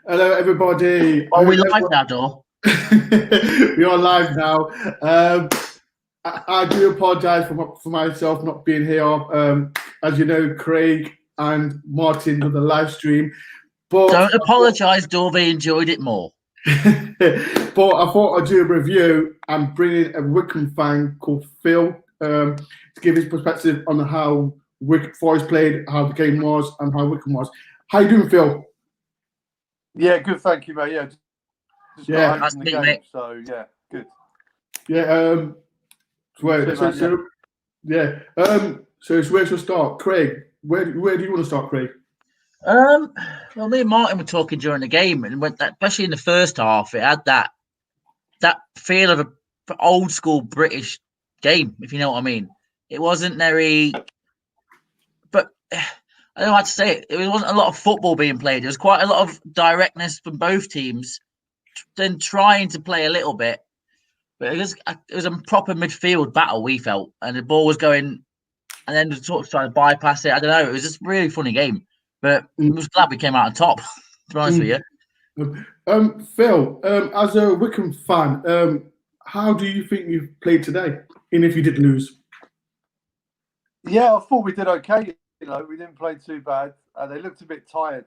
Hello, everybody. Are we live now, Dore? We are live now. I do apologise for myself not being here. As you know, Craig and Martin with the live stream. But Don't apologise, Dore. They enjoyed it more. but I thought I'd do a review and bring in a Wycombe fan called Phil to give his perspective on how Wycombe Forest played, how the game was, and how Wycombe was. How you doing, Phil? Yeah, good. Thank you, mate. Yeah, just Yeah, got home from the game, mate. so yeah, good. Yeah. So where should I start, Craig? Where do you want to start, Craig? Well, me and Martin were talking during the game, and especially in the first half, it had that feel of an old school British game, if you know what I mean. It wasn't very, but I don't know how to say it. It wasn't a lot of football being played. There was quite a lot of directness from both teams, then trying to play a little bit. But it was a proper midfield battle, we felt, and the ball was going, and then sort of trying to bypass it. I don't know. It was just a really funny game, but I was glad we came out on top. To be honest with you. Phil, as a Wycombe fan, how do you think you played today? And if you did lose? Yeah, I thought we did okay. We didn't play too bad. They looked a bit tired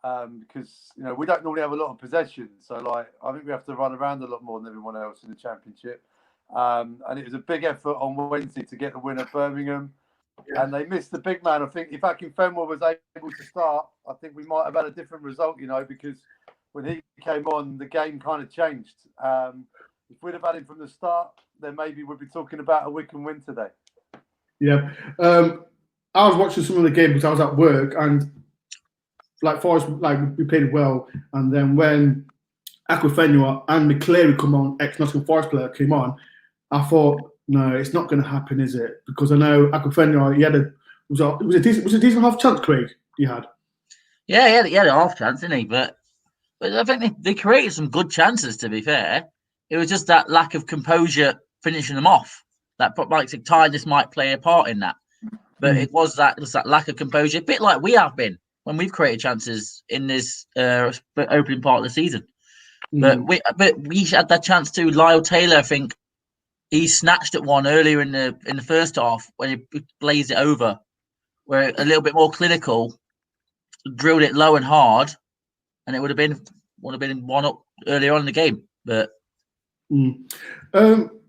because we don't normally have a lot of possession. So I think we have to run around a lot more than everyone else in the Championship. And it was a big effort on Wednesday to get the win at Birmingham. Yeah. And they missed the big man. I think if Akinfenwa was able to start, I think we might have had a different result, because when he came on, the game kind of changed. If we'd have had him from the start, then maybe we'd be talking about a Wycombe win today. Yeah. I was watching some of the game because I was at work, and Forest, we played well. And then when Akinfenwa and McCleary come on, ex-Nottingham Forest player, came on, I thought, no, it's not going to happen, is it? Because I know Akinfenwa, it was a decent half chance, Craig, he had. Yeah, he had a half chance, didn't he? But I think they created some good chances, to be fair. It was just that lack of composure finishing them off. That tiredness might play a part in that. But it was that lack of composure, a bit like we have been when we've created chances in this opening part of the season. But we had that chance too. Lyle Taylor, I think, he snatched at one earlier in the first half when he blazed it over, where a little bit more clinical, drilled it low and hard, and it would have been one up earlier on in the game. But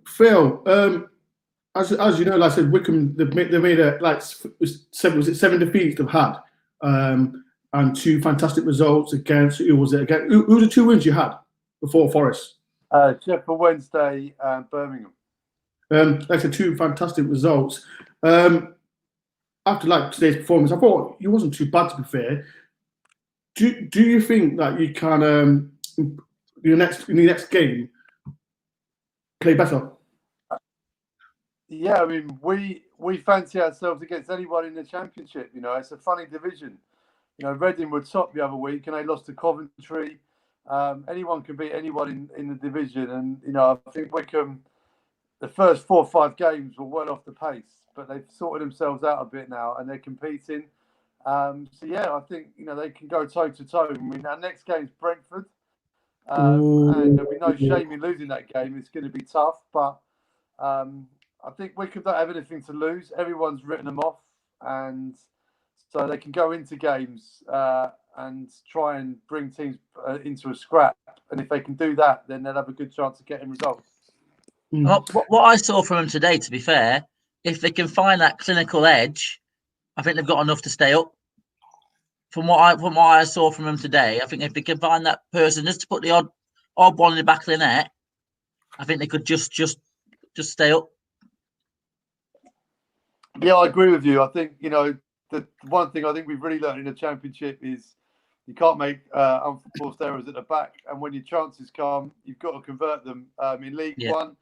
Phil, as you know, like I said, Wycombe they made seven defeats they've had, and two fantastic results against who was it again? Who were the two wins you had before Forest? Sheffield Wednesday and Birmingham. Like I said, two fantastic results. After today's performance, I thought you wasn't too bad, to be fair. Do you think that you can in the next game play better? Yeah, I mean, we fancy ourselves against anyone in the Championship. It's a funny division. Reading were top the other week and they lost to Coventry. Anyone can beat anyone in the division, and I think Wycombe, the first 4 or 5 games were well off the pace, but they've sorted themselves out a bit now and they're competing. I think they can go toe to toe. I mean, our next game's Brentford, and there'll be no shame in losing that game. It's going to be tough, but I think Wycombe don't have anything to lose. Everyone's written them off, and so they can go into games and try and bring teams into a scrap. And if they can do that, then they'll have a good chance of getting results. What I saw from them today, to be fair, if they can find that clinical edge, I think they've got enough to stay up. From what I saw from them today, I think if they can find that person just to put the odd one in the back of the net, I think they could just stay up. Yeah, I agree with you. I think the one thing I think we've really learned in the Championship is you can't make unforced errors at the back, and when your chances come, you've got to convert them. In League One,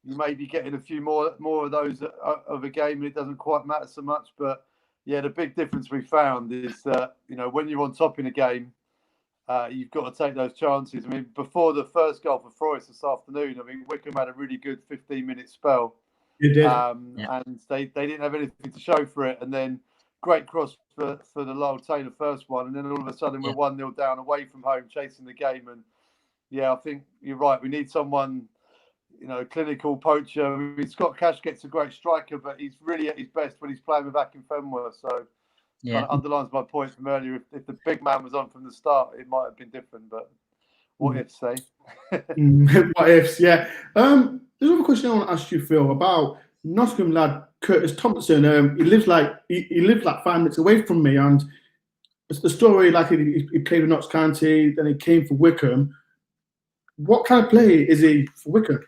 you may be getting a few more of those of a game, and it doesn't quite matter so much. But yeah, the big difference we found is that when you're on top in a game, you've got to take those chances. I mean, before the first goal for Forest this afternoon, I mean, Wycombe had a really good 15-minute spell. You did. And they didn't have anything to show for it. And then great cross for the Lyle Taylor first one, and then all of a sudden we're 1-0 down away from home, chasing the game. And yeah, I think you're right. We need someone, clinical poacher. I mean, Scott Cash gets a great striker, but he's really at his best when he's playing with Akinfenwa. So kind of underlines my point from earlier. If the big man was on from the start, it might have been different. But what ifs, say? What ifs? Yeah. There's another question I want to ask you, Phil, about Nottingham lad Curtis Thompson. He lives like 5 minutes away from me, and it's the story like he played with Notts County, then he came for Wycombe. What kind of player is he for Wycombe?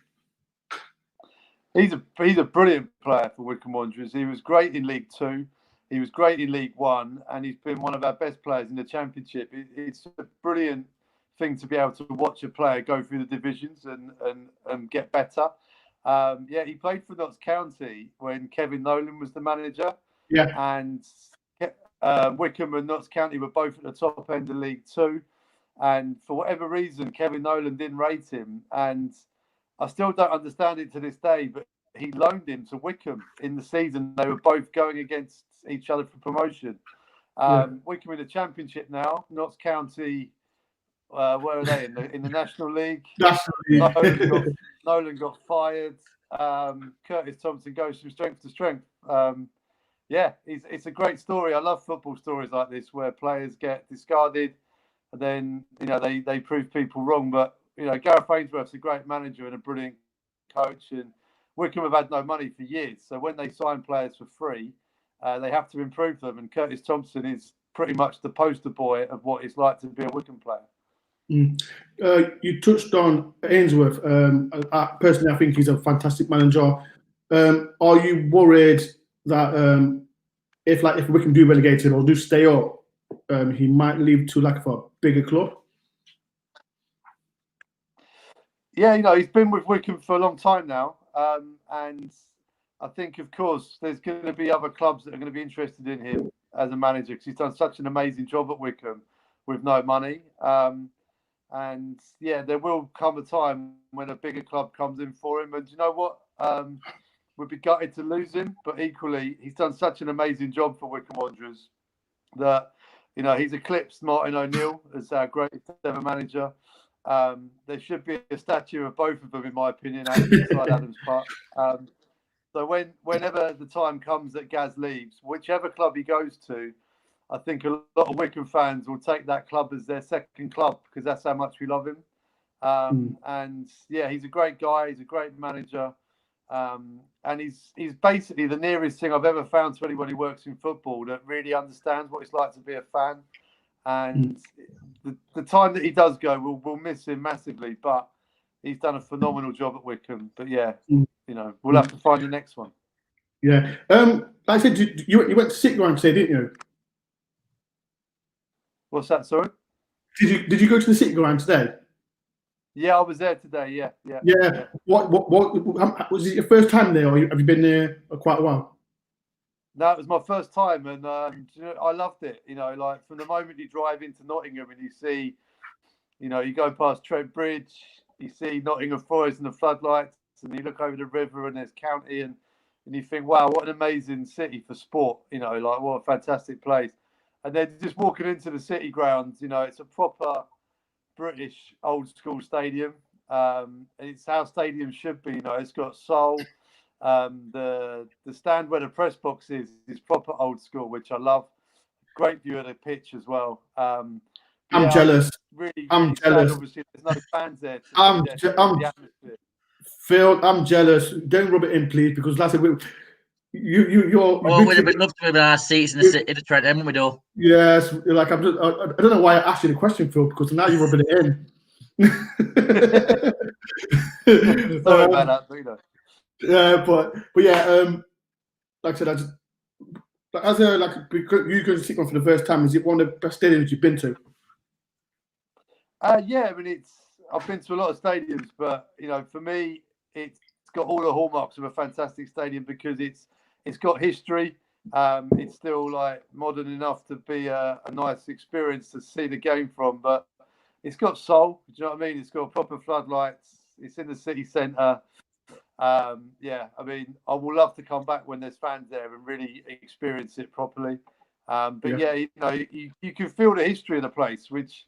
He's a brilliant player for Wycombe Wanderers. He was great in League Two. He was great in League One, and he's been one of our best players in the Championship. It's a brilliant thing to be able to watch a player go through the divisions and get better. He played for Notts County when Kevin Nolan was the manager. Yeah. And Wycombe and Notts County were both at the top end of League Two. And for whatever reason, Kevin Nolan didn't rate him. And I still don't understand it to this day, but he loaned him to Wycombe in the season. They were both going against each other for promotion. Wycombe in the Championship now. Notts County, where are they? In the National League. Nolan got fired. Curtis Thompson goes from strength to strength. It's a great story. I love football stories like this where players get discarded and then they prove people wrong. But Gareth Ainsworth's a great manager and a brilliant coach, and Wycombe have had no money for years. So when they sign players for free, they have to improve them. And Curtis Thompson is pretty much the poster boy of what it's like to be a Wycombe player. You touched on Ainsworth. Personally, I think he's a fantastic manager. Are you worried that if Wycombe do relegated or do stay up, he might leave to a bigger club? Yeah, he's been with Wycombe for a long time now, and I think, of course, there's going to be other clubs that are going to be interested in him as a manager because he's done such an amazing job at Wycombe with no money. And there will come a time when a bigger club comes in for him. And you know what? We'd be gutted to lose him, but equally, he's done such an amazing job for Wycombe Wanderers that he's eclipsed Martin O'Neill as our greatest ever manager. There should be a statue of both of them, in my opinion, outside Adams Park. So whenever the time comes that Gaz leaves, whichever club he goes to, I think a lot of Wycombe fans will take that club as their second club because that's how much we love him. And he's a great guy. He's a great manager. And he's basically the nearest thing I've ever found to anyone who works in football that really understands what it's like to be a fan. And the time that he does go, we'll miss him massively. But he's done a phenomenal job at Wycombe. But we'll have to find the next one. Yeah. Like I said, you went to City Ground today, didn't you? What's that, sorry? Did you go to the City Ground today? Yeah, I was there today. Yeah. What was it your first time there, or have you been there for quite a while? No, it was my first time, and I loved it. From the moment you drive into Nottingham and you see, you go past Trent Bridge, you see Nottingham Forest and the floodlights, and you look over the river and there's County, and you think, wow, what an amazing city for sport. What a fantastic place. And then just walking into the City Ground, it's a proper British old school stadium. And it's how stadiums should be. It's got soul. The stand where the press box is proper old school, which I love. Great view of the pitch as well. I'm jealous. I'm jealous. Sad, obviously, there's no fans there. Phil, I'm jealous. Don't rub it in, please, because last week we'd have been loved to have our seats in the Trent, haven't we, Dore? Yes, I don't know why I asked you the question, Phil, because now you're rubbing it in. Sorry about that, like I said, you going to City Ground for the first time, is it one of the best stadiums you've been to? I've been to a lot of stadiums, but for me, it's got all the hallmarks of a fantastic stadium because it's got history. It's still modern enough to be a nice experience to see the game from, but it's got soul. Do you know what I mean? It's got proper floodlights. It's in the city centre. I will love to come back when there's fans there and really experience it properly. But you know, you can feel the history of the place, which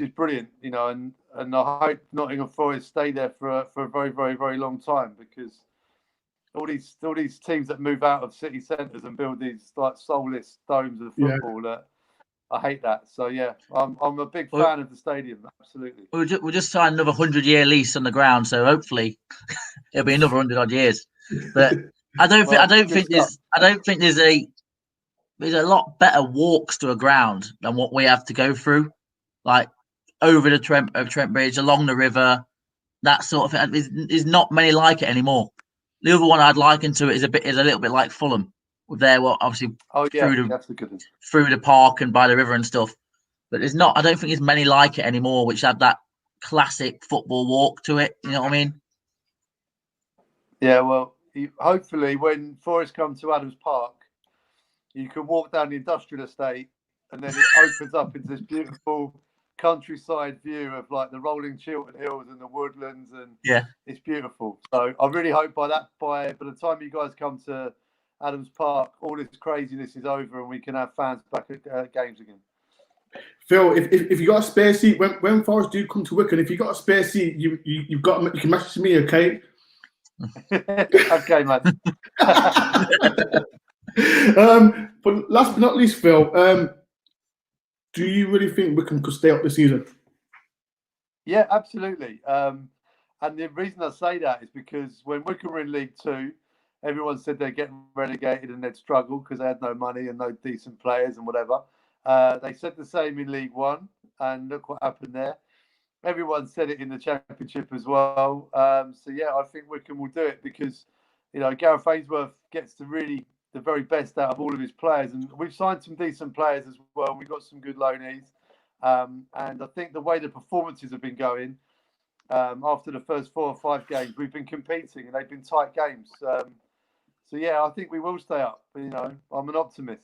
is brilliant, you know, and I hope Nottingham Forest stay there for a very, very, very long time, because all these teams that move out of city centres and build these like soulless domes of football, I hate that. So yeah, I'm a big fan of the stadium. Absolutely. We'll just sign another 100-year lease on the ground, so hopefully it'll be another 100-odd years. But I don't think there's a lot better walks to a ground than what we have to go through, like over the Trent Bridge, along the river, that sort of thing. There's not many like it anymore. The other one I'd liken to it is a little bit like Fulham, with their obviously through the park and by the river and stuff. But there's not. I don't think there's many like it anymore, which have that classic football walk to it. You know what I mean? Yeah. Well, hopefully when Forest come to Adams Park, you can walk down the industrial estate, and then it opens up into this beautiful countryside view of like the rolling Chiltern Hills and the woodlands, and it's beautiful. So I really hope by the time you guys come to Adams Park, all this craziness is over and we can have fans back at games again. Phil, if you got a spare seat when Forest do come to Wycombe, if you got a spare seat, you can message me, okay? Okay, man. But last but not least, Phil, do you really think Wycombe could stay up this season? Yeah, absolutely. And the reason I say that is because when Wycombe were in League Two, everyone said they're getting relegated and they'd struggle because they had no money and no decent players and whatever. They said the same in League One, and look what happened there. Everyone said it in the Championship as well. So yeah, I think Wycombe will do it because, you know, Gareth Ainsworth gets the very best out of all of his players, and we've signed some decent players as well. We've got some good loanees, and I think the way the performances have been going after the first 4 or 5 games, we've been competing and they've been tight games. So yeah, I think we will stay up. But, you know, I'm an optimist.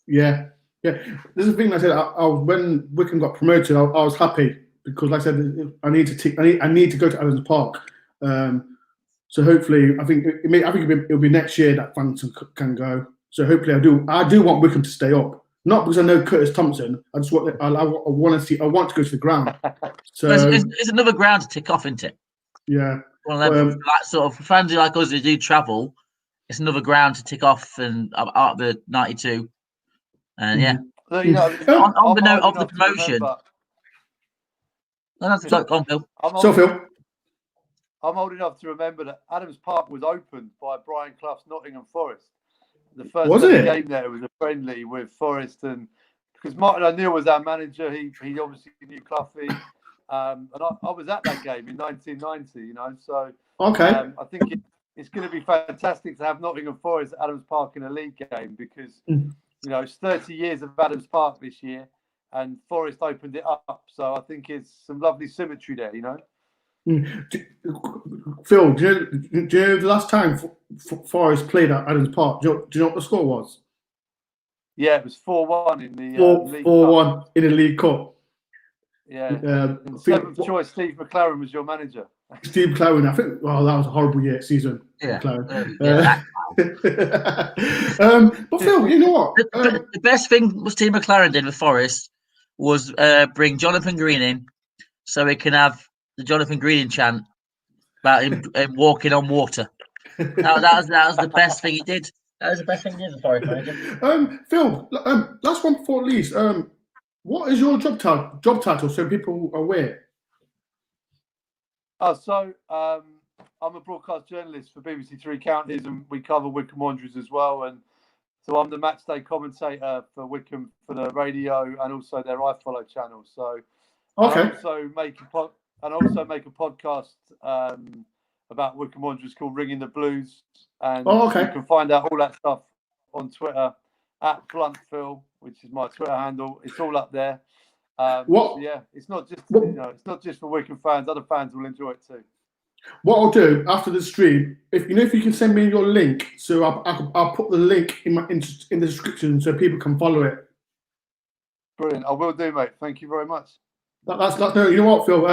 Yeah. This is the thing I said. I when Wycombe got promoted, I was happy because, like I said, I need to go to Adams Park. So hopefully, I think it'll be next year that fans can go. So hopefully, I do want Wycombe to stay up. Not because I know Curtis Thompson. I just want I want to go to the ground. So it's another ground to tick off, isn't it? Yeah. One of them, like sort of fans like us who do travel. It's another ground to tick off and out of the 92. And yeah, you know, on the note of the promotion. Phil. I'm old enough to remember that Adams Park was opened by Brian Clough's Nottingham Forest. The first game there was a friendly with Forest, and because Martin O'Neill was our manager, he obviously knew Cloughie, and I was at that game in 1990. You know, so I think it's going to be fantastic to have Nottingham Forest at Adams Park in a league game because you know it's 30 years of Adams Park this year, and Forest opened it up. So I think it's some lovely symmetry there. You know. Phil, do you know the last time Forest played at Adams Park? Do you know what the score was? Yeah, it was 4-1 in the League 4-1 in the League Cup. Yeah. Seventh choice, Steve McLaren was your manager. Steve McLaren, I think. Well, that was a horrible season. Yeah. But Phil, you know what? The best thing Steve McLaren did with Forest was bring Jonathan Green in, so he can have the Jonathan Green chant about him walking on water. That was the best thing he did. That was the best thing he did as Forest manager. Phil, last one before least. What is your job title so people are aware? So I'm a broadcast journalist for BBC Three Counties, and we cover Wycombe Wanderers as well. And so I'm the match day commentator for Wycombe for the radio and also their iFollow channel. So I also make a podcast about Wycombe Wanderers called Ringing the Blues, and you can find out all that stuff on Twitter at BluntPhil, which is my Twitter handle. It's all up there. So yeah, it's not just it's not just for Wycombe fans. Other fans will enjoy it too. What I'll do after the stream, if you can send me your link, so I'll put the link in the description so people can follow it. Brilliant, I will do, mate. Thank you very much. That's no. You know what, Phil?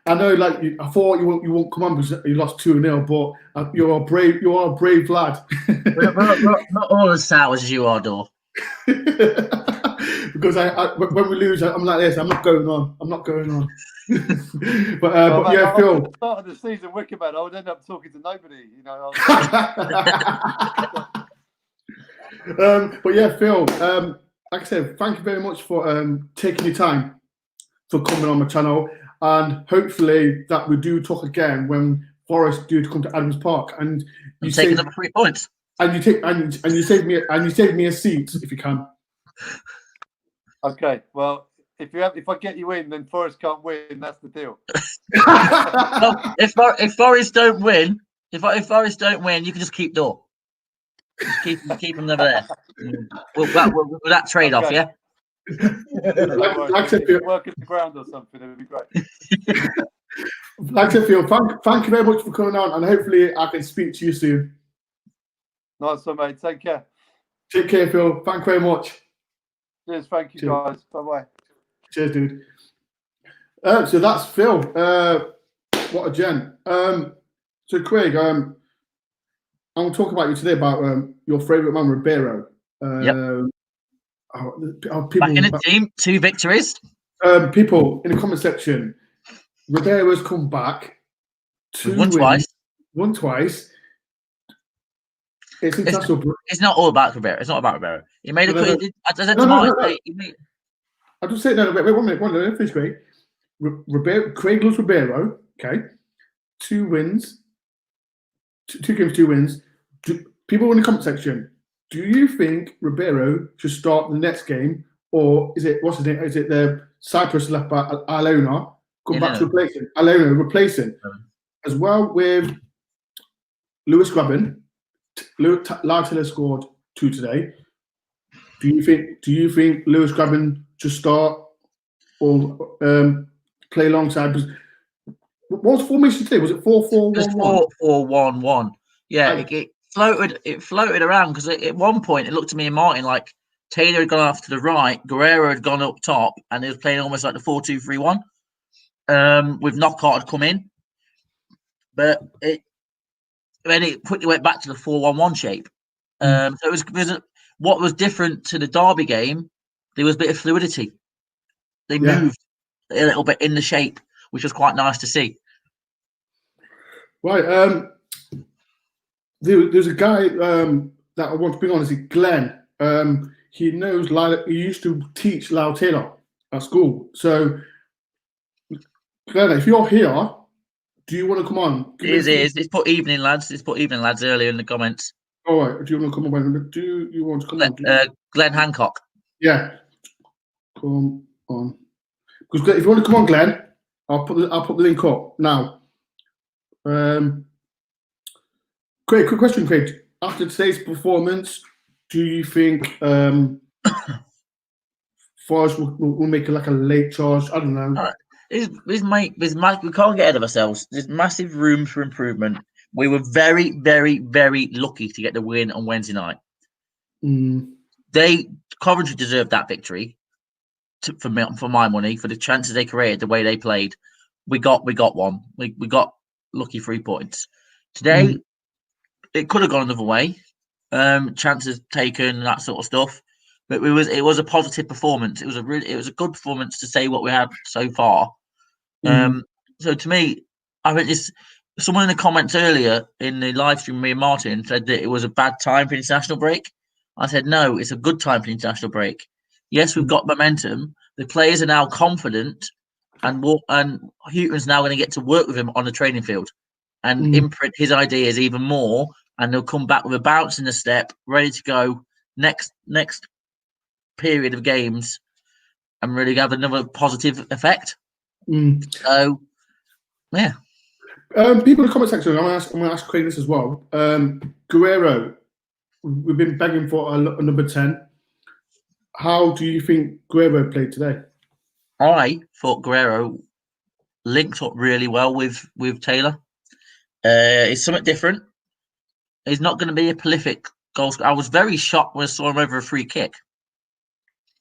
I know, I thought you won't come on because you lost 2-0, but you're a brave lad. not all as sour as you are, Dore. Because when we lose, I'm like this. I'm not going on. I'm not going on. But Mate, yeah, after Phil. the start of the season, Wycombe, I would end up talking to nobody. You know. But yeah, Phil. Like I said, thank you very much for taking your time for coming on my channel, and hopefully that we do talk again when Forest do come to Adams Park, and you take another 3 points. And you save me a seat if you can. Okay, well, if I get you in, then Forest can't win. That's the deal. Well, if Forest don't win, if Forest don't win, you can just keep Dore. Just keep them over there. With that trade off, yeah. Like I said, work at the ground or something. It would be great. Like I said, Phil, thank you very much for coming on, and hopefully I can speak to you soon. Nice one, mate. Take care. Take care, Phil. Thank you very much. Cheers. Thank you, guys. Bye-bye. Cheers, dude. So that's Phil. What a gent. So Craig, I'm talking about you today about your favourite man, Ribeiro. Yep. People, back in the team, 2 victories. People in the comment section, Ribeiro's come back. 2 won wins, twice. Won twice. It's international. It's not all about Ribeiro. It's not about Ribeiro. He made I just say no. Wait, 1 minute. Let me finish, Craig. Craig loves Ribeiro. Okay, 2 wins. 2 games, 2 wins. People in the comment section, do you think Ribeiro should start the next game, or is it what's his name? Is it the Cyprus left back Alona come back to replace him? Alona replacing as well with Lewis Graben. Lau Taylor scored 2 today. Do you think Lewis Graben should start or play alongside? What was the formation today? Was it 4-4-1-1? 4-4-1-1. Yeah, it floated around because at one point it looked to me and Martin like Taylor had gone off to the right, Guerrero had gone up top, and he was playing almost like the 4-2-3-1. With Knockout had come in, but then it quickly went back to the 4-1-1 shape. So it was what was different to the Derby game. There was a bit of fluidity. They moved a little bit in the shape, which was quite nice to see. Right. There's a guy that I want to bring on. Is Glenn? He knows Lyle. He used to teach Lau Taylor at school. So, Glenn, if you're here, do you want to come on? It's put evening lads. It's put evening lads earlier in the comments. All right. Do you want to come on? Do you want to come on? Glenn Hancock. Yeah. Come on. Because if you want to come on, Glenn, I'll put the link up now. Craig, quick question, Craig. After today's performance, do you think Forest will make like a late charge? I don't know. We can't get ahead of ourselves. There's massive room for improvement. We were very, very, very lucky to get the win on Wednesday night. Coventry deserved that victory. For my money, for the chances they created, the way they played, we got one. We got lucky 3 points. Today, it could have gone another way. Chances taken, that sort of stuff. But it was a positive performance. It was a good performance to say what we had so far. So to me, I think someone in the comments earlier in the live stream, me and Martin, said that it was a bad time for international break. I said no, it's a good time for international break. Yes, we've got momentum. The players are now confident, and Houghton's now going to get to work with him on the training field and imprint his ideas even more. And they'll come back with a bounce in the step, ready to go next period of games, and really have another positive effect. So, yeah. People in the comment section, I'm going to ask Craig this as well. Guerrero, we've been begging for a number 10. How do you think Guerrero played today? I thought Guerrero linked up really well with Taylor. It's something different. He's not going to be a prolific goal scorer. I was very shocked when I saw him over a free kick.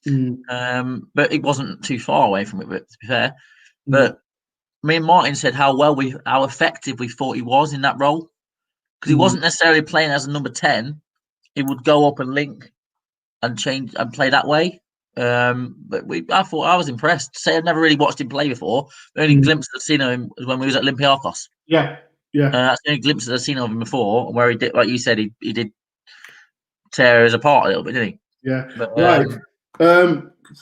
But it wasn't too far away from it, to be fair. But me and Martin said how effective we thought he was in that role. Because he wasn't necessarily playing as a number 10. He would go up and link and change and play that way. But I thought I was impressed. Say I'd never really watched him play before. The only glimpse I've seen of him was when we was at Olympiacos. Yeah. That's the only glimpse I've seen of him before, where he did, like you said, he did tear us apart a little bit, didn't he? Yeah. But, Right.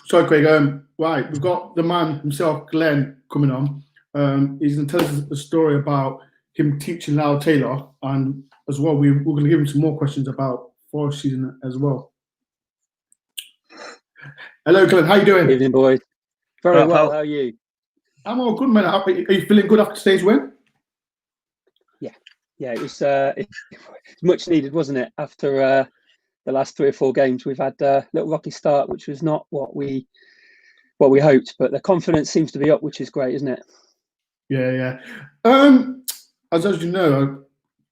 Sorry, Craig. Right, we've got the man himself, Glenn, coming on. He's going to tell us a story about him teaching Lyle Taylor, and as well, we're going to give him some more questions about Forest season as well. Hello, Glenn. How you doing? Good evening, boys. Very well. How are you? I'm all good, man. Are you feeling good after today's win? Yeah. It was much needed, wasn't it? After the last 3 or 4 games, we've had a little rocky start, which was not what we hoped. But the confidence seems to be up, which is great, isn't it? Yeah. As you know,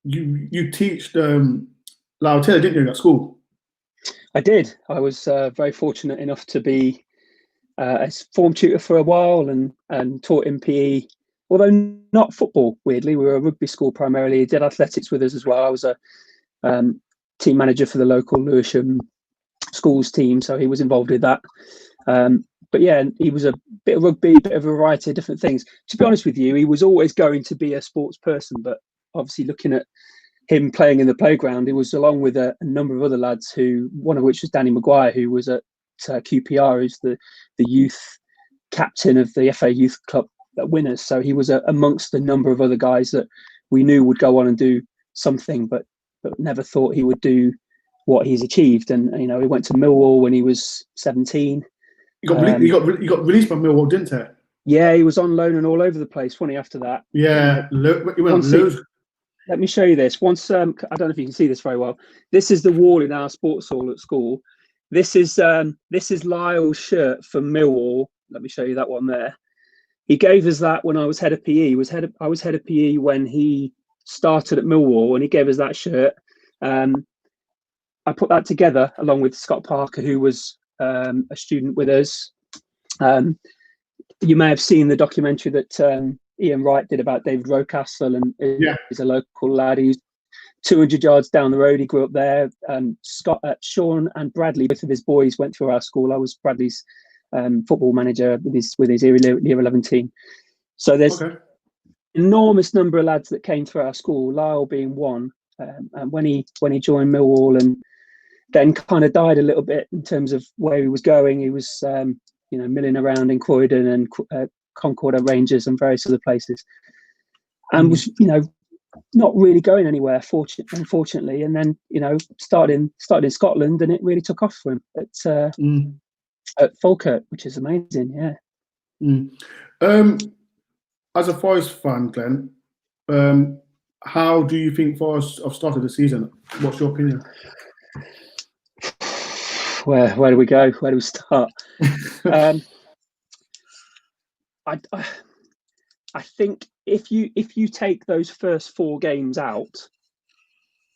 you teached Lyle Taylor, didn't you, at school? I did. I was very fortunate enough to be a form tutor for a while and taught him PE, although not football, weirdly. We were a rugby school primarily. He did athletics with us as well. I was a team manager for the local Lewisham schools team, so he was involved with that. But yeah, he was a bit of rugby, a bit of a variety of different things. To be honest with you, he was always going to be a sports person, but obviously looking at him playing in the playground, he was along with a number of other lads, one of which was Danny Maguire, who was at QPR, who's the youth captain of the FA Youth Club winners. So he was amongst a number of other guys that we knew would go on and do something, but never thought he would do what he's achieved. And he went to Millwall when he was 17. He got released by Millwall, didn't he? Yeah, he was on loan and all over the place. Funny after that. Yeah, he went on loads. Let me show you this. Once I don't know if you can see this very well. This is the wall in our sports hall at school. This is Lyle's shirt from Millwall. Let me show you that one there. He gave us that when I was head of PE. I was head of PE when he started at Millwall, and he gave us that shirt. I put that together along with Scott Parker, who was a student with us. You may have seen the documentary that Ian Wright did about David Rocastle, and he's a local lad. He's 200 yards down the road. He grew up there. Sean and Bradley, both of his boys, went through our school. I was Bradley's football manager with his year 11 team. So there's enormous number of lads that came through our school, Lyle being one. And when he joined Millwall and then kind of died a little bit in terms of where he was going, he was milling around in Croydon and Concord at Rangers and various other places, and was not really going anywhere, unfortunately. And then started in Scotland, and it really took off for him at Falkirk, which is amazing. As a Forest fan, Glenn, how do you think Forest have started the season? What's your opinion? Where do we go? Where do we start? I think if you take those first 4 games out,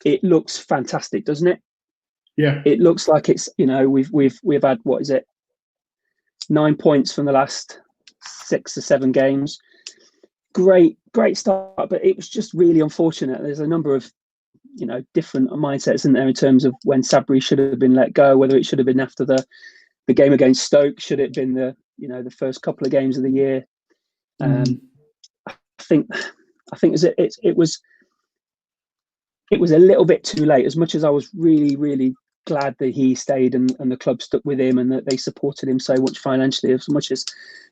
it looks fantastic, doesn't it? Yeah. It looks like it's we've had, what is it, 9 points from the last 6 or 7 games. Great start, but it was just really unfortunate. There's a number of different mindsets in there in terms of when Sabri should have been let go, whether it should have been after the game against Stoke, should it have been the first couple of games of the year. I think it was a little bit too late. As much as I was really, really glad that he stayed and the club stuck with him and that they supported him so much financially, as much as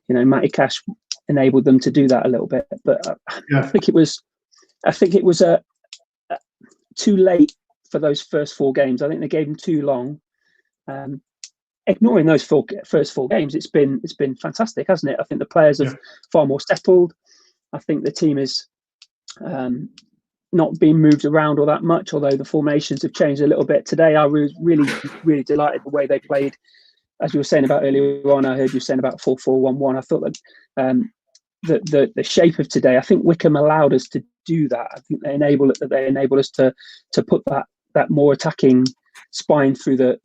Matty Cash enabled them to do that a little bit. But I think it was too late for those first 4 games. I think they gave him too long. Ignoring those first 4 games, it's been fantastic, hasn't it? I think the players have far more settled. I think the team is not being moved around all that much, although the formations have changed a little bit. Today, I was really, really delighted the way they played. As you were saying about earlier on, I heard you saying about 4-4-1-1. I thought that the shape of today, I think Wycombe allowed us to do that. I think they enabled us to put that more attacking spine through the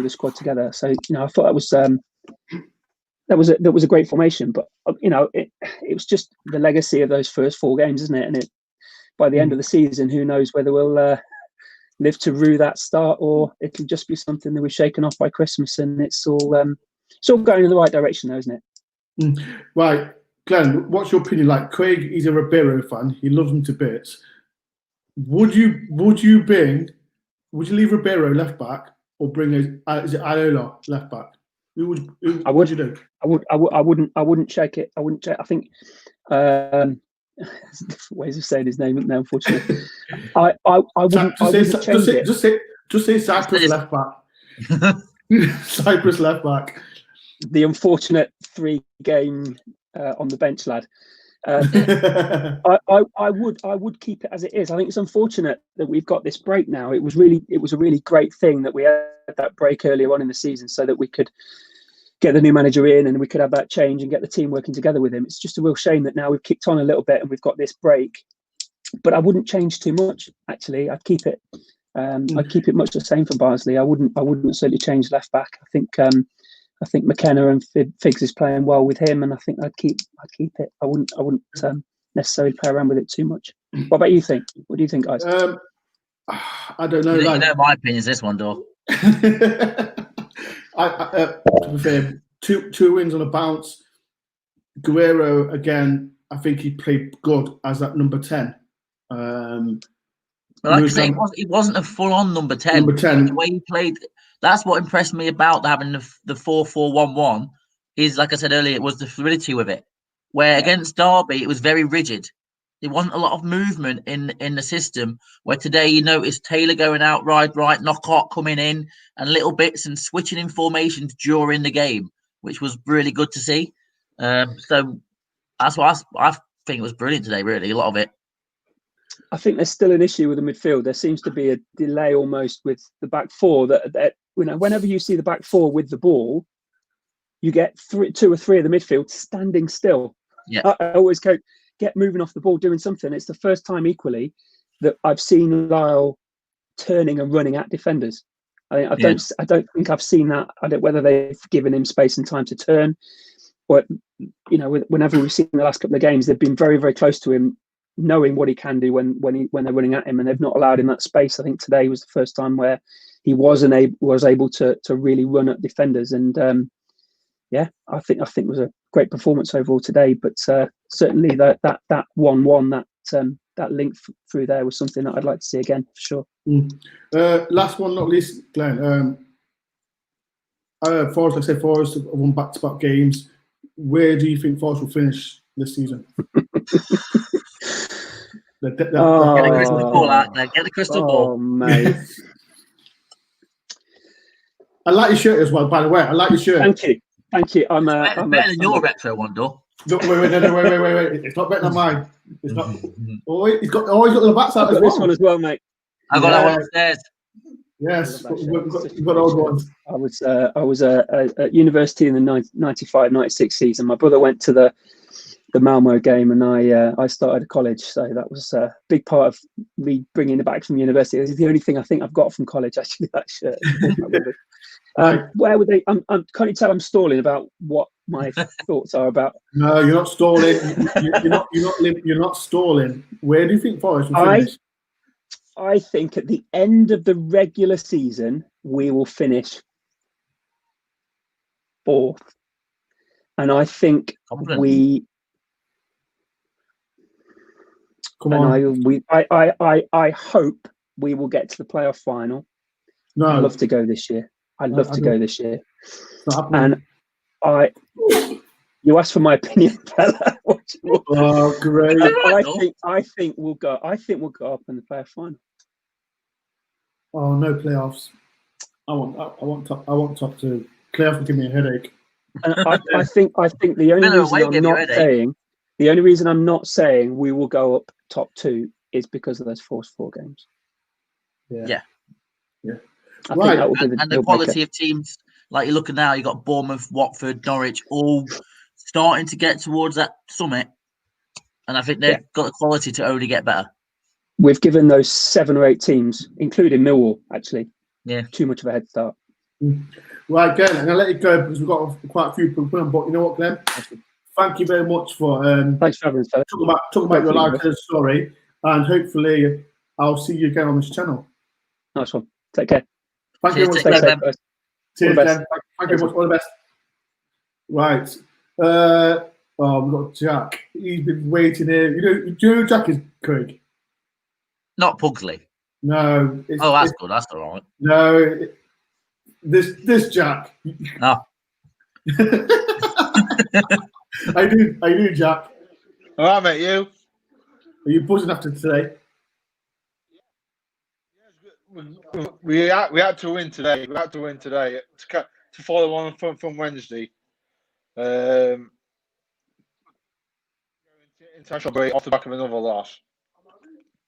squad together. So I thought that was a great formation. But it was just the legacy of those first 4 games, isn't it? And by the end of the season, who knows whether we'll live to rue that start, or it'll just be something that we're shaken off by Christmas, and it's all going in the right direction, though, isn't it? Right, Glenn, what's your opinion? Like, Craig, he's a Ribeiro fan. He loves him to bits. Would you leave Ribeiro left back or bring is it Iola left back? Who would you do? I wouldn't check it. I wouldn't check. I think there's different ways of saying his name now, unfortunately. I wouldn't change it. Just say Cyprus left back. Cyprus left back. The unfortunate 3-game on the bench lad. I would keep it as it is. I think it's unfortunate that we've got this break now. It was a really great thing that we had that break earlier on in the season, so that we could get the new manager in and we could have that change and get the team working together with him. It's just a real shame that now we've kicked on a little bit and we've got this break. But I wouldn't change too much. Actually, I'd keep it. I'd keep it much the same for Barnsley. I wouldn't certainly change left back. I think McKenna and Figs is playing well with him, and I think I'd keep it. I wouldn't necessarily play around with it too much. What about you think? What do you think, guys? I don't know. You know my opinion is this one, Dore. To be fair, two wins on a bounce. Guerrero again. I think he played good as that number 10. But like I say, it wasn't a full-on number 10. Number 10. The way he played, that's what impressed me about having the 4-4-1-1. Is, like I said earlier, it was the fluidity with it. Where against Derby, it was very rigid. There wasn't a lot of movement in the system. Where today you notice Taylor going out right, Knockout coming in, and little bits and switching in formations during the game, which was really good to see. So that's what I think was brilliant today. Really, a lot of it. I think there's still an issue with the midfield. There seems to be a delay almost with the back four. That whenever you see the back four with the ball, you get 2 or 3 of the midfield standing still. Yeah, I always go get moving off the ball, doing something. It's the first time equally that I've seen Lyle turning and running at defenders. I don't think I've seen that. I don't whether they've given him space and time to turn, but whenever we've seen the last couple of games, they've been very, very close to him, knowing what he can do when they're running at him, and they've not allowed him that space. I think today was the first time where he was able to really run at defenders, and I think it was a great performance overall today. But certainly that 1-1, that link through there was something that I'd like to see again for sure. Last one, not least, Glenn. Forest, like I said, Forest have won back-to-back games. Where do you think Forest will finish this season? Get the crystal ball out there. Get the crystal ball. Mate. I like your shirt as well, by the way. I like your shirt. Thank you. I'm better than your retro one, Dore. No, wait. It's not better than mine. It's not. He's got the backs out as well. This one as well, mate. I got that one upstairs. Yes, we've got old ones. I was at university in the 95-96 season. My brother went to the Malmo game, and I started college, so that was a big part of me bringing it back from university. It's the only thing I think I've got from college, actually, that shirt. Where would they? Can't you tell I'm stalling about what my thoughts are about? No, you're not stalling. You're not stalling. Where do you think Forest will finish? I think at the end of the regular season, we will finish 4th, and I think we. Come on. I hope we will get to the playoff final. No, I'd love to go this year. And you asked for my opinion, fella. Oh, great! I think we'll go. I think we'll go up in the playoff final. Oh, no playoffs. I want top 2. Playoffs will give me a headache. And I think the only reason I'm not saying we will go up top 2 is because of those first 4 games. Yeah. I think that will be the quality of teams, like you're looking now, you got Bournemouth, Watford, Norwich, all starting to get towards that summit, and I think they've got the quality to only get better. We've given those 7 or 8 teams, including Millwall, actually, too much of a head start. Right, Glenn, I'm going to let you go because we've got quite a few people, but you know what, Glenn? Thank you very much for thanks for having us. Talking about your life story, and hopefully I'll see you again on this channel. Nice one. Take care. Thank you very much. Cheers, Stay take safe, care, guys. Cheers, All the best. Jen. Thank you very much. All the best. Right. We've got Jack. He's been waiting here. Do you know who Jack is, Craig? Not Pugsley. No. Oh, that's good. That's all right. No. This Jack. No. How you doing, Jack? All right, mate. You? Are you buzzing after today? We had to win today. We had to win today to follow on from Wednesday. International break off the back of another loss.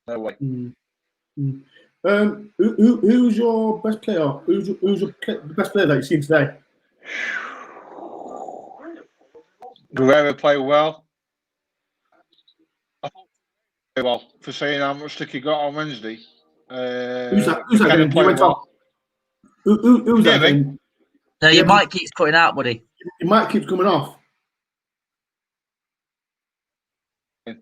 No way. Who's your best player? Who's your best player that you've seen today? Guerrero played well. I thought he played well for saying how much stick he got on Wednesday. Who's that? Who's that game? You went off. Who's that game? No, your mic keeps cutting out, buddy. Your mic keeps coming off. I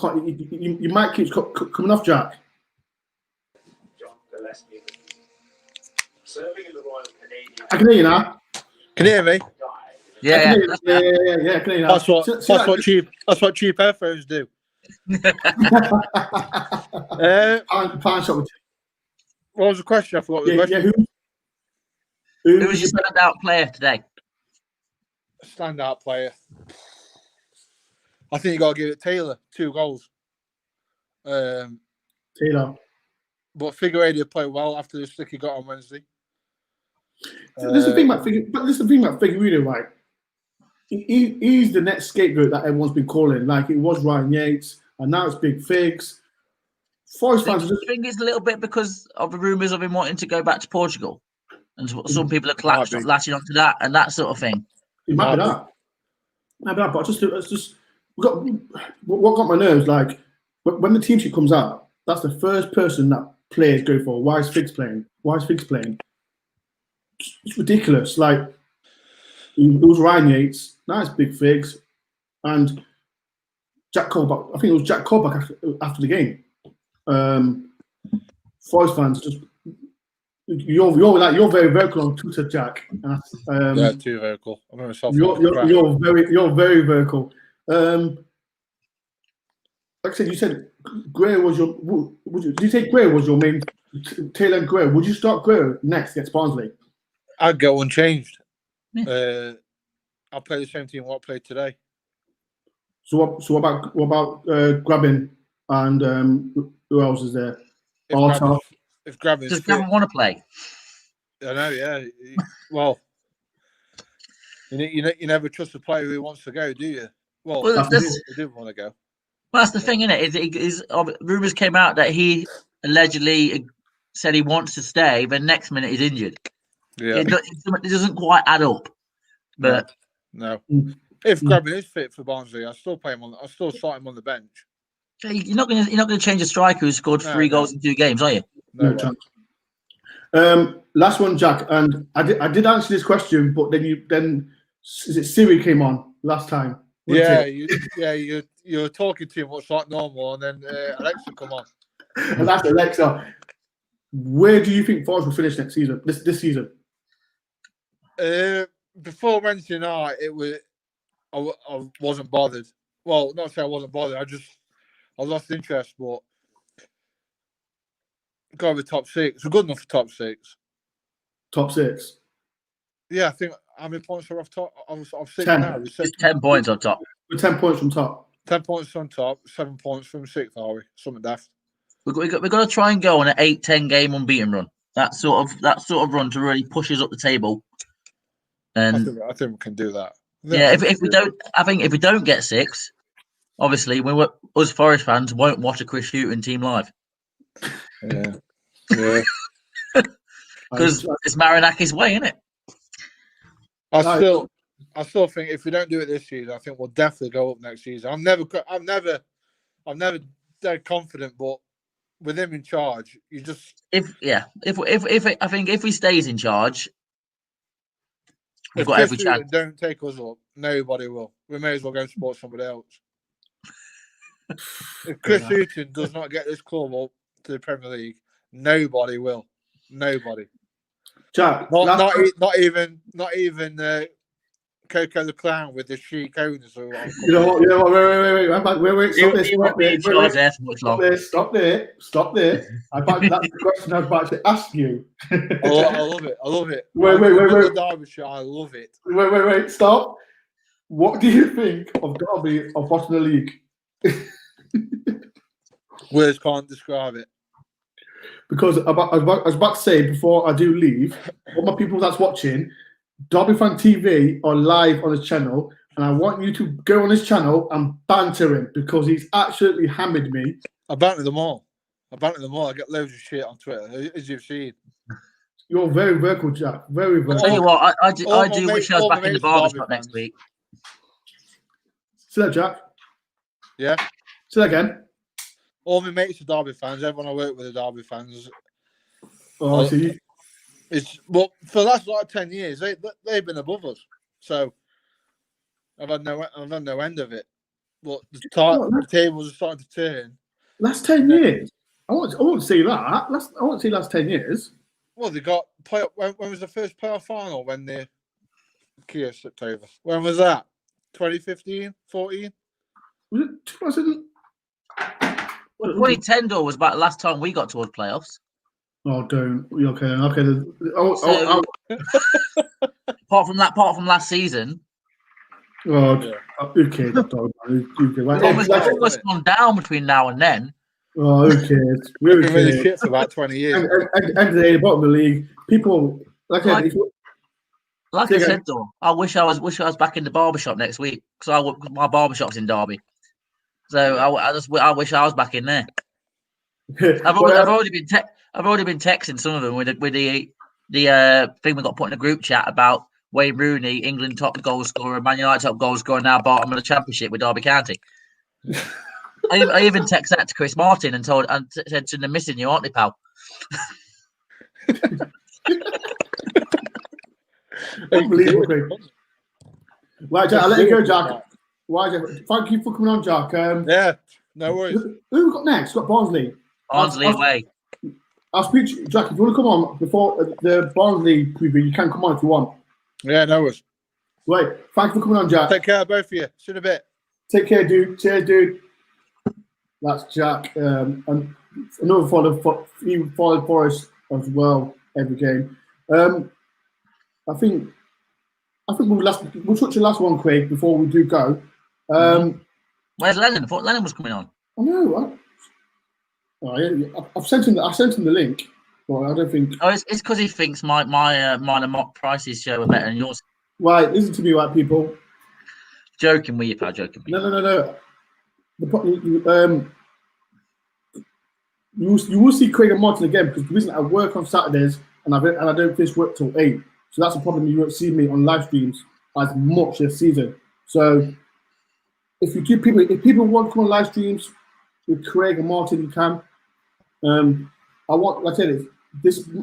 can't. Your mic keeps coming off, Jack. I can hear you now. Can you hear me? Yeah. I can hear you now. That's what cheap headphones do. Pine shop. What was the question? I forgot the question. Who was your standout player today? Standout player. I think you got to give it Taylor 2 goals. Taylor. But Figueiredo played well after the stick he got on Wednesday. There's the thing about Figueiredo, right? He's the next scapegoat that everyone's been calling. Like it was Ryan Yates, and now it's Big Figs. Forest fans. I think it's a little bit because of the rumours of him wanting to go back to Portugal, and some people are latching onto that and that sort of thing. It might be that. But it's just what got my nerves. Like when the team sheet comes out, that's the first person that players go for. Why is Figs playing? It's ridiculous. Like it was Ryan Yates, now it's Big Figs, and Jack Colback. I think it was Jack Colback after the game. Forest fans, just you're very vocal on Twitter, Jack. Yeah, too vocal. I'm myself. You're very vocal. Like I said, you said Gray was your. Did you say Gray was your main? Taylor and Gray. Would you start Gray next against Barnsley? I'd go unchanged. Yeah. I'll play the same team what I played today. So what about Grabbin and who else is there? If Grabbin's does Grabbin want to play? I know, yeah. Well, you never trust a player who wants to go, do you? Well, he didn't want to go. Well, that's the thing, isn't it? Rumours came out that he allegedly said he wants to stay, but next minute he's injured. Yeah, it doesn't quite add up. But no. If Grabbin is fit for Barnsley, I'll still play him on. I'll still start him on the bench. You're not going to change a striker who scored 3 goals in 2 games, are you? No chance. Last one, Jack, and I did answer this question, but then is it Siri came on last time? You were talking too much like normal, and then Alexa come on. And that's Alexa. Where do you think Forest will finish next season? This season? Before Wednesday night, I wasn't bothered. Well, not say I wasn't bothered. I lost interest, but go with top 6. We're good enough for top 6. Top 6. Yeah, I think how many points are off top? Off 6 10. now. Just 10 points on top. We're 10 points from top. 10 points on top. 7 points from 6th. Are we? Something daft. We've got to try and go on an 8-10 game unbeaten run. That sort of run to really push us up the table. And I think we can do that. Yeah, if we don't, I think if we don't get 6, obviously us Forest fans won't watch a Chris Hughton team live. Yeah. Because it's Marinakis' way, isn't it? I still think if we don't do it this season, I think we'll definitely go up next season. I'm never dead confident, but with him in charge, you just I think if he stays in charge, we've got every chance. Don't take us up, nobody will. We may as well go and support somebody else. If Chris Hughton does not get this club up to the Premier League, Nobody will. Nobody. Jack, Not even Coco the Clown with the chic owners. You know what? Wait. Stop this. He won't be in charge there for much longer. Stop there. That's the question I was about to ask you. I love it. Wait. Derbyshire, I love it. Wait. Stop. What do you think of Derby of bottom of the league? Words can't describe it. Because I was about to say before I do leave, all my people that's watching, Derby Fan TV are live on his channel, and I want you to go on his channel and banter him because he's absolutely hammered me. I banter them all. I get loads of shit on Twitter, as you've seen. You're very vocal, Jack. Very vocal. I'll tell you what, I do wish I was back in the barbershop next week. Say that, Jack. Yeah. Say that again. All my mates are Derby fans. Everyone I work with are Derby fans. Oh, see. Well, for the last 10 years, they've been above us. So I've had no end of it. But the tables are starting to turn. Last 10 years? I won't say that. I won't say last 10 years. Well, they got when was the first playoff final when the Kia slipped over? When was that? 2015, 14? Was it 2000? Well, 2010 Dore was about the last time we got towards playoffs. Oh, don't. Okay. Apart from last season. Oh, yeah. Okay. It's almost gone down between now and then. Oh, okay. It's really shit for about 20 years. End of the day, the bottom of the league, people like I said, though, I wish I was back in the barbershop next week because my barbershop's in Derby. So I wish I was back in there. I've already been texting some of them with the thing we got put in a group chat about Wayne Rooney, England top goal scorer, Man United top goal scorer, now bottom of the Championship with Derby County. I even texted that to Chris Martin and said to them, missing you, aren't they, pal? Unbelievable. Right, Jack, I'll let you go, Jack. Thank you for coming on, Jack. Yeah, no worries. Who we got next? We've got Barnsley. Barnsley away. I'll speak to you, Jack. If you want to come on before the Barnsley preview, you can come on if you want. Yeah, no worries. Right, thank you for coming on, Jack. Take care, both of you. See you in a bit. Take care, dude. Cheers, dude. That's Jack. And another follow Forest as well every game. I think we'll touch the last one, Craig, before we do go. Where's Lennon? I thought Lennon was coming on. I know. I've sent him the link, but I don't think. Oh, it's because he thinks my mock prices show are better than yours. Right, listen to me, right, people. Joking with you, pal. Joking. No. You will see Craig and Martin again because the reason I work on Saturdays and I don't finish work till 8. So that's a problem. You won't see me on live streams as much this season. So if people want to come on live streams with Craig and Martin, you can. Like I said,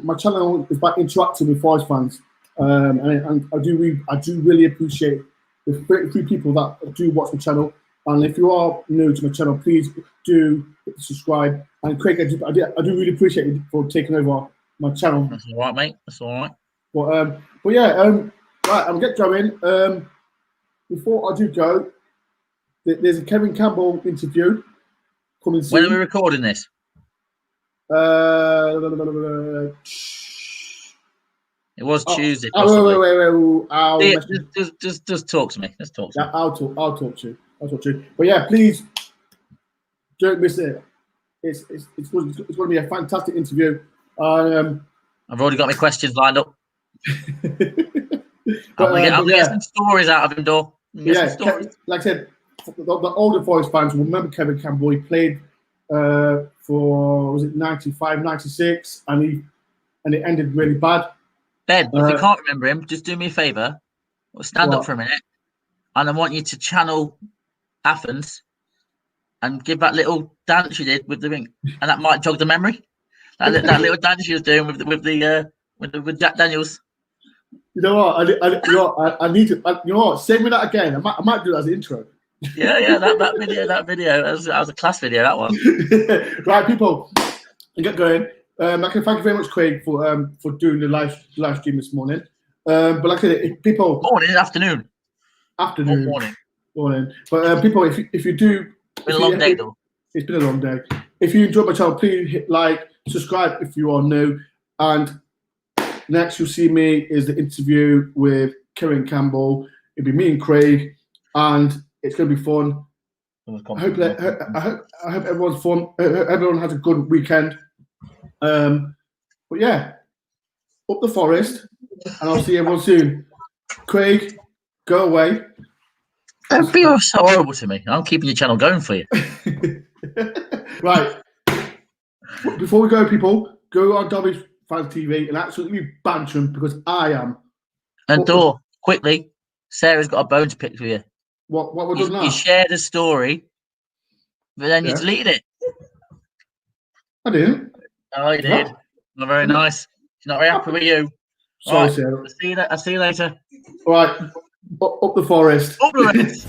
my channel is about interacting with Forest fans, and I do really appreciate the 33 people that do watch the channel. And if you are new to my channel, please do subscribe. And Craig, I do really appreciate you for taking over my channel. That's all right, mate. That's all right. But yeah, right, I'm get going. Before I do go, there's a Kevin Campbell interview coming soon. When are we recording this? It was Tuesday. Wait. Just talk to me. Let's talk to me. I'll talk to you. But yeah, please don't miss it. It's going to be a fantastic interview. I've already got my questions lined up. I'm gonna get some stories out of him, Dore. Yeah, like I said, the older Forest fans will remember Kevin Campbell. He played for 95, 96, and it ended really bad. Ben, if you can't remember him, just do me a favour. Stand up for a minute, and I want you to channel Athens and give that little dance you did with the ring, and that might jog the memory. That little dance you was doing with Jack Daniels. You know what? I need to. You know what? Send me that again. I might do that as an intro. Yeah. That video. That was a class video. That one. Right, people. And get going. Thank you very much, Craig, for doing the live stream this morning. But like I said, if people afternoon. Morning. But people, if you do, it's been a long day though. It's been a long day. If you enjoyed my channel, please hit like, subscribe if you are new, and next you'll see me is the interview with Kieran Campbell. It'll be me and Craig, and it's going to be fun. I hope everyone's fun. Everyone has a good weekend. But yeah, up the forest, and I'll see everyone soon. Craig, go away. Don't be so horrible to me. I'm keeping your channel going for you. Right. Before we go, people, go on Derby Fans TV and absolutely banter them because I am. And Dore, quickly, Sarah's got a bone to pick for you. What we're doing now? You shared a story, but then you deleted it. I didn't. Oh, you did. Not very nice. She's not very happy with you. Sorry, right. Sarah. I'll see you later. All right. Up the forest. Up the forest.